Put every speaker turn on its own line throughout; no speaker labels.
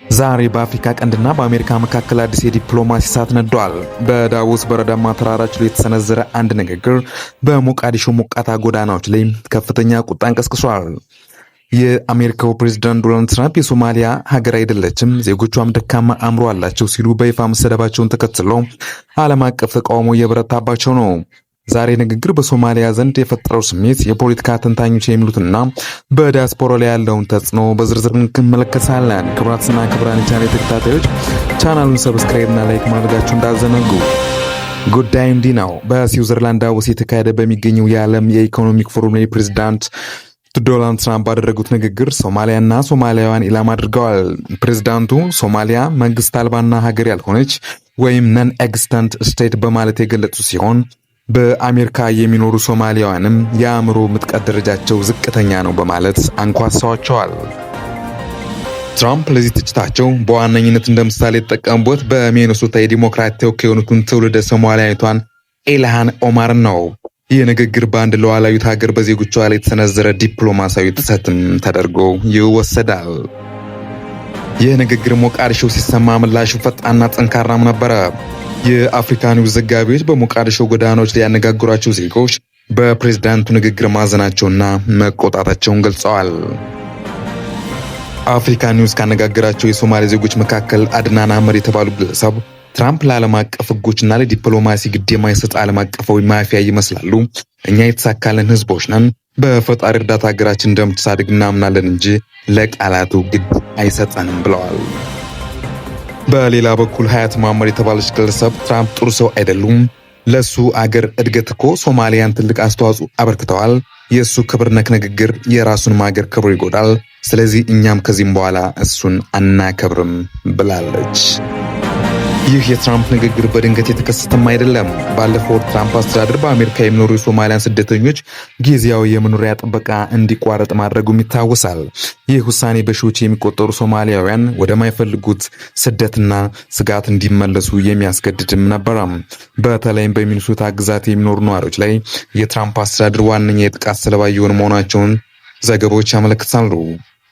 ዛሬ በአፍሪካ ቀንድና በአሜሪካ መካከል አዲስ የዲፕሎማሲ እሳት ነዷል። በዳቮስ በረዳማ ተራራዎች ላይ የተሰነዘረ አንድ ንግግር በሞቃዲሾ ሞቃታ ጎዳናዎች ላይ ከፍተኛ ቁጣን ቀስቅሷል። የአሜሪካው ፕሬዝዳንት ዶናልድ ትራምፕ የሶማሊያ ሀገር አይደለችም፣ ዜጎቿም ደካማ አእምሮ አላቸው ሲሉ በይፋ መሰደባቸውን ተከትሎ ዓለም አቀፍ ተቃውሞ እየበረታባቸው ነው። ዛሬ ንግግር በሶማሊያ ዘንድ የፈጠረው ስሜት የፖለቲካ ተንታኞች የሚሉትና በዲያስፖራ ላይ ያለውን ተጽዕኖ በዝርዝር እንመለከታለን። ክቡራትና ክቡራን ቻናል ተከታታዮች ቻናሉን ሰብስክራይብና ላይክ ማድረጋችሁ እንዳዘነጉ። ጉዳዩ እንዲህ ነው። በስዊዘርላንድ ዳቮስ የተካሄደ በሚገኘው የዓለም የኢኮኖሚክ ፎረም ላይ ፕሬዝዳንት ዶናልድ ትራምፕ ባደረጉት ንግግር ሶማሊያና ሶማሊያውያን ኢላማ አድርገዋል። ፕሬዝዳንቱ ሶማሊያ መንግስት አልባና ሀገር ያልሆነች ወይም ነን ኤግዚስተንት ስቴት በማለት የገለጹ ሲሆን በአሜሪካ የሚኖሩ ሶማሊያውያንም የአእምሮ ምጥቀት ደረጃቸው ዝቅተኛ ነው በማለት አንኳሰዋቸዋል። ትራምፕ ለዚህ ትችታቸው በዋነኝነት እንደ ምሳሌ የተጠቀሙበት በሚኔሶታ የዲሞክራት ተወካይ የሆኑትን ትውልደ ሶማሊያዊቷን ኢልሃን ኦማር ነው። ይህ ንግግር በአንድ ሉዓላዊት ሀገር በዜጎቿ ላይ የተሰነዘረ ዲፕሎማሲያዊ ጥሰትም ተደርጎ ይወሰዳል። ይህ ንግግር ሞቃዲሾ ሲሰማ ምላሹ ፈጣንና ጠንካራም ነበረ። የአፍሪካ ኒውስ ዘጋቢዎች በሞቃዲሾ ጎዳናዎች ላይ ያነጋገሯቸው ዜጎች በፕሬዝዳንቱ ንግግር ማዘናቸውና መቆጣታቸውን ገልጸዋል። አፍሪካ ኒውስ ካነጋገራቸው የሶማሌ ዜጎች መካከል አድናን አህመድ የተባሉ ግለሰብ ትራምፕ ለዓለም አቀፍ ሕጎችና ለዲፕሎማሲ ግድ የማይሰጥ ዓለም አቀፋዊ ማፊያ ይመስላሉ። እኛ የተሳካልን ህዝቦች ነን። በፈጣሪ እርዳታ ሀገራችን እንደምትሳድግ እናምናለን እንጂ ለቃላቱ ግድ አይሰጠንም ብለዋል። በሌላ በኩል ሀያት ማመር የተባለች ግለሰብ ትራምፕ ጥሩ ሰው አይደሉም፣ ለሱ አገር እድገት እኮ ሶማሊያን ትልቅ አስተዋጽኦ አበርክተዋል፣ የእሱ ክብር ነክ ንግግር የራሱን አገር ክብር ይጎዳል፣ ስለዚህ እኛም ከዚህም በኋላ እሱን አናከብርም ብላለች። ይህ የትራምፕ ንግግር በድንገት የተከሰተም አይደለም። ባለፈው ትራምፕ አስተዳደር በአሜሪካ የሚኖሩ የሶማሊያን ስደተኞች ጊዜያዊ የመኖሪያ ጥበቃ እንዲቋረጥ ማድረጉም ይታወሳል። ይህ ውሳኔ በሺዎች የሚቆጠሩ ሶማሊያውያን ወደማይፈልጉት ስደትና ስጋት እንዲመለሱ የሚያስገድድም ነበረም። በተለይም በሚኒሶታ ግዛት የሚኖሩ ነዋሪዎች ላይ የትራምፕ አስተዳደር ዋነኛ የጥቃት ሰለባ የሆኑ መሆናቸውን ዘገባዎች ያመለክታሉ።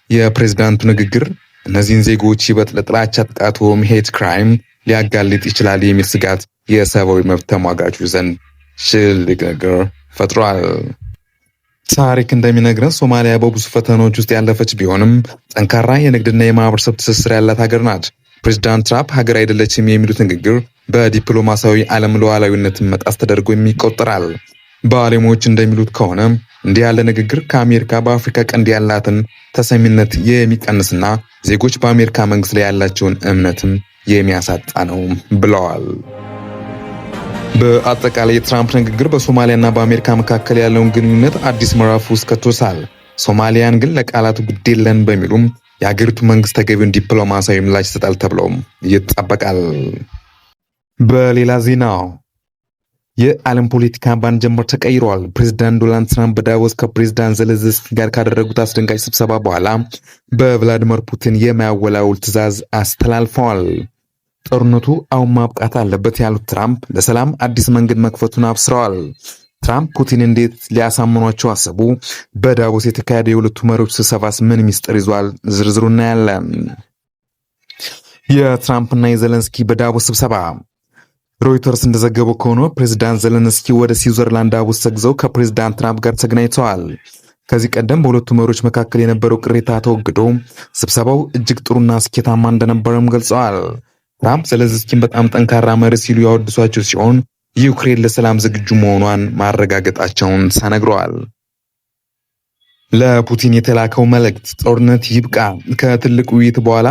የፕሬዝዳንቱ ንግግር እነዚህን ዜጎች ይበልጥ ለጥላቻ ጥቃት ወይም ሄት ክራይም ሊያጋልጥ ይችላል የሚል ስጋት የሰብአዊ መብት ተሟጋቾች ዘንድ ትልቅ ነገር ፈጥሯል። ታሪክ እንደሚነግረን ሶማሊያ በብዙ ፈተናዎች ውስጥ ያለፈች ቢሆንም ጠንካራ የንግድና የማህበረሰብ ትስስር ያላት ሀገር ናት። ፕሬዝዳንት ትራምፕ ሀገር አይደለችም የሚሉት ንግግር በዲፕሎማሲያዊ ዓለም ሉዓላዊነትን መጣስ ተደርጎ ይቆጠራል። ባለሙያዎች እንደሚሉት ከሆነ እንዲህ ያለ ንግግር ከአሜሪካ በአፍሪካ ቀንድ ያላትን ተሰሚነት የሚቀንስና ዜጎች በአሜሪካ መንግስት ላይ ያላቸውን እምነትም የሚያሳጣ ነው ብለዋል። በአጠቃላይ የትራምፕ ንግግር በሶማሊያና በአሜሪካ መካከል ያለውን ግንኙነት አዲስ ምዕራፍ ውስጥ ከቶታል። ሶማሊያን ግን ለቃላቱ ግድ የለን በሚሉም የሀገሪቱ መንግስት ተገቢውን ዲፕሎማሲያዊ ምላሽ ይሰጣል ተብሎም ይጠበቃል። በሌላ ዜና የዓለም ፖለቲካ በአንድ ጀንበር ተቀይሯል። ፕሬዝዳንት ዶናልድ ትራምፕ በዳቮስ ከፕሬዝዳንት ዘለንስኪ ጋር ካደረጉት አስደንጋጭ ስብሰባ በኋላ በቭላዲሚር ፑቲን የማያወላውል ትዕዛዝ አስተላልፈዋል። ጦርነቱ አሁን ማብቃት አለበት ያሉት ትራምፕ ለሰላም አዲስ መንገድ መክፈቱን አብስረዋል። ትራምፕ ፑቲን እንዴት ሊያሳምኗቸው አሰቡ? በዳቮስ የተካሄደ የሁለቱ መሪዎች ስብሰባስ ምን ሚስጥር ይዟል? ዝርዝሩ እናያለን። የትራምፕና የዘለንስኪ በዳቮስ ስብሰባ ሮይተርስ እንደዘገበው ከሆነ ፕሬዝዳንት ዘለንስኪ ወደ ስዊዘርላንድ ዳቮስ ተጉዘው ከፕሬዝዳንት ትራምፕ ጋር ተገናኝተዋል። ከዚህ ቀደም በሁለቱ መሪዎች መካከል የነበረው ቅሬታ ተወግዶ ስብሰባው እጅግ ጥሩና ስኬታማ እንደነበረም ገልጸዋል። ትራምፕ ዘለንስኪን በጣም ጠንካራ መሪ ሲሉ ያወድሷቸው ሲሆን ዩክሬን ለሰላም ዝግጁ መሆኗን ማረጋገጣቸውን ተነግረዋል። ለፑቲን የተላከው መልእክት ጦርነት ይብቃ። ከትልቅ ውይይት በኋላ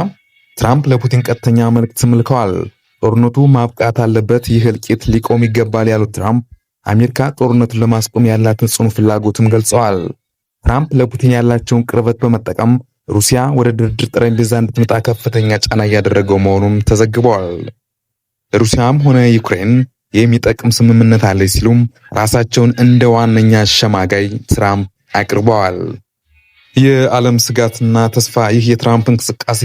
ትራምፕ ለፑቲን ቀጥተኛ መልእክት ልከዋል። ጦርነቱ ማብቃት አለበት፣ ይህ እልቂት ሊቆም ይገባል ያሉት ትራምፕ አሜሪካ ጦርነቱን ለማስቆም ያላትን ጽኑ ፍላጎትም ገልጸዋል። ትራምፕ ለፑቲን ያላቸውን ቅርበት በመጠቀም ሩሲያ ወደ ድርድር ጠረጴዛ እንድትመጣ ከፍተኛ ጫና እያደረገው መሆኑም ተዘግቧል። ሩሲያም ሆነ ዩክሬን የሚጠቅም ስምምነት አለች ሲሉም ራሳቸውን እንደ ዋነኛ አሸማጋይ ትራምፕ አቅርበዋል። የዓለም ስጋትና ተስፋ። ይህ የትራምፕ እንቅስቃሴ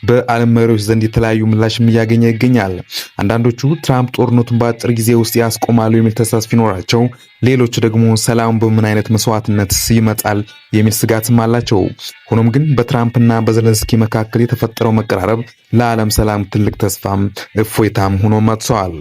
በዓለም መሪዎች ዘንድ የተለያዩ ምላሽም እያገኘ ይገኛል። አንዳንዶቹ ትራምፕ ጦርነቱን በአጭር ጊዜ ውስጥ ያስቆማሉ የሚል ተስፋ ሲኖራቸው፣ ሌሎቹ ደግሞ ሰላም በምን አይነት መስዋዕትነት ይመጣል የሚል ስጋትም አላቸው። ሆኖም ግን በትራምፕና በዘለንስኪ መካከል የተፈጠረው መቀራረብ ለዓለም ሰላም ትልቅ ተስፋም እፎይታም ሆኖ መጥቷል።